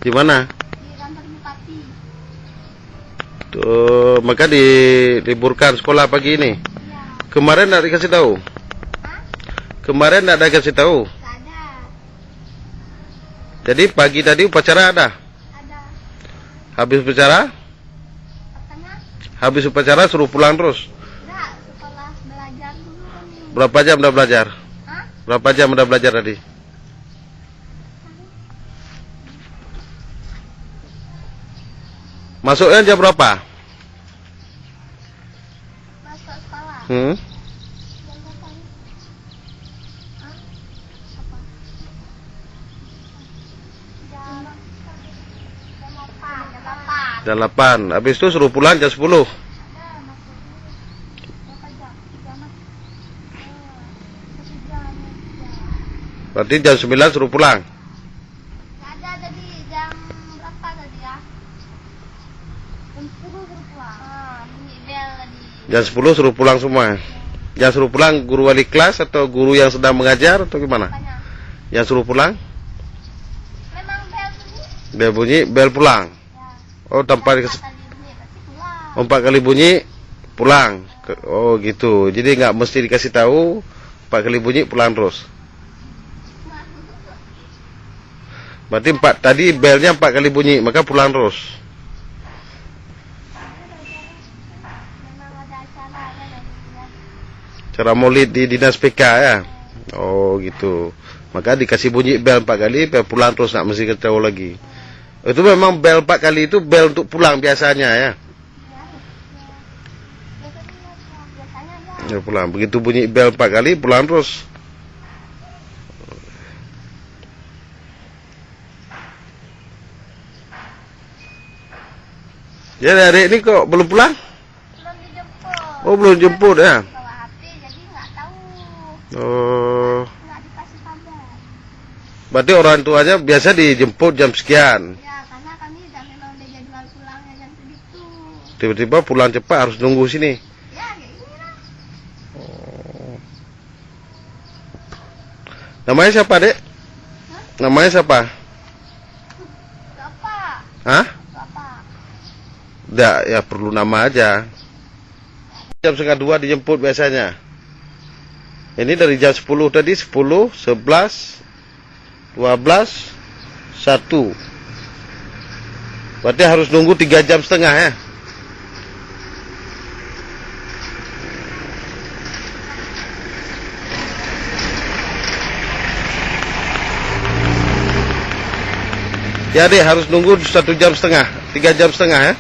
Di mana? Di kantor bupati. Tuh, maka diliburkan sekolah pagi ini. Iya. Kemarin enggak dikasih tahu? Hah? Kemarin enggak dikasih tahu. Gak ada. Jadi pagi tadi upacara ada. Ada. Habis upacara? Katanya Habis upacara suruh pulang terus. enggak, sekolah belajar dulu nih. Berapa jam udah belajar? Hah? Berapa jam udah belajar tadi? Masuknya jam berapa? Masuk sekolah. Hmm? Jam berapa nih? Hah? Apa? Jam 8. Jam 8. Jam 8. Habis itu suruh pulang jam 10. Ada masuk. Berapa jam? 3 mas. 1 jam. Berarti jam 9 suruh pulang. Gak ada tadi jam berapa tadi ya? Jam 10 suruh pulang. Bunyi bel tadi. Jam 10 suruh pulang semua. Yang suruh pulang guru wali kelas atau guru yang sedang mengajar atau gimana? Apanya? Yang suruh pulang? Memang bel bunyi. Bel bunyi, bel pulang. Ya. Oh, tanpa Empat dikasih. kali bunyi pasti pulang. 4 kali bunyi pulang. Oh gitu. Jadi nggak mesti dikasih tahu. 4 kali bunyi pulang terus. Berarti tadi belnya 4 kali bunyi, maka pulang terus. Memang ada acara ada dari ya. Cara maulid di dinas PK ya. Oh gitu. Maka dikasih bunyi bel 4 kali, bel pulang terus, nggak mesti kita tahu lagi. Itu memang bel 4 kali itu bel untuk pulang biasanya ya. Biasanya ya. Ya pulang. Begitu bunyi bel 4 kali pulang terus. Ya adik ini kok belum pulang? Belum dijemput. Oh belum jemput ya. Bawa HP jadi nggak tahu. Oh. Nggak dikasih kabar. Berarti orang tuanya biasa dijemput jam sekian. Ya karena kami memang udah jadwal pulangnya jam segitu. Tiba-tiba pulang cepat harus nunggu sini. Ya kayak gini lah. Oh. Namanya siapa, Dek? Hah? Namanya siapa? Bapak. Hah? Bapak. Enggak, ya perlu nama aja. Jam 1:30 dijemput biasanya. Ini dari jam 10 tadi, 10, 11, 12, 1. Berarti harus nunggu 3 jam setengah ya. Ya Dek, harus nunggu 1 jam setengah, 3 jam setengah ya.